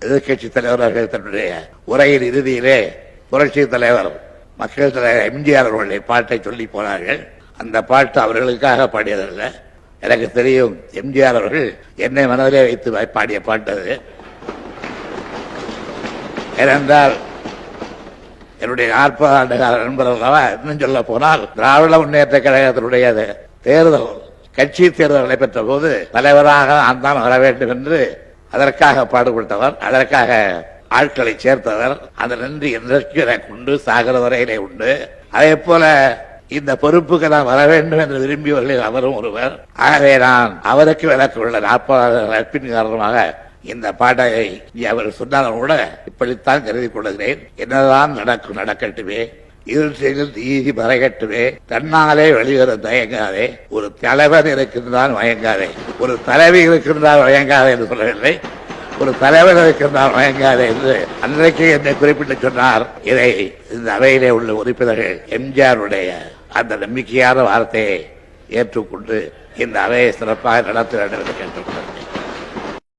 எதிர்கட்சி தலைவர்கள் தன்னுடைய உரையின் இறுதியிலே புரட்சி தலைவர் மக்கள் தலைவர் எம்ஜிஆர் அவர்களுடைய பாட்டை சொல்லி போனார்கள். அந்த பாட்டு அவர்களுக்காக பாடியதல்ல. எனக்கு தெரியும் எம்ஜிஆர் அவர்கள் என்னை மனதிலே வைத்து பாடிய பாட்டு அது. ஏனென்றால் என்னுடைய 40 ஆண்டு கால நண்பர்களாக இன்னும் சொல்ல போனால் திராவிட முன்னேற்ற கழகத்தினுடைய தேர்தல் கட்சி தேர்தல் நடைபெற்ற போது தலைவராக நான் தான் வர வேண்டும் என்று அதற்காக பாடுபட்டவர், அதற்காக ஆட்களை சேர்த்தவர். அந்த நன்றி என்றைக்கு எனக்கு உண்டு, சாகர வரையிலே உண்டு. அதே போல இந்த பொறுப்புக்கு நான் வர வேண்டும் என்று விரும்பியவர்களில் அவரும் ஒருவர். ஆகவே நான் அவருக்கு விளக்குள்ள 40 நட்பின் காரணமாக இந்த பாடகை அவர் சொன்னாலும் கூட இப்படித்தான் கருதி கொள்கிறேன். என்னதான் நடக்கும் நடக்கட்டுமே, இருட்டில் நீதி மறைகட்டுமே, தன்னாலே வெளிவர தயங்காதே, ஒரு தலைவர் இருக்கின்றான் மயங்காதே, ஒரு தலைவி இருக்கின்றால் மயங்காதே என்று சொல்லவில்லை, ஒரு தலைவர் இருக்கின்றால் மயங்காதே என்று அன்றைக்கு என்னை குறிப்பிட்டு சொன்னார். இதை இந்த அவையிலே உள்ள உறுப்பினர்கள் எம்ஜிஆருடைய அந்த நம்பிக்கையான வார்த்தையை ஏற்றுக்கொண்டு இந்த அவையை சிறப்பாக நடத்த வேண்டும் என்று கேட்டுக்கொண்டார்.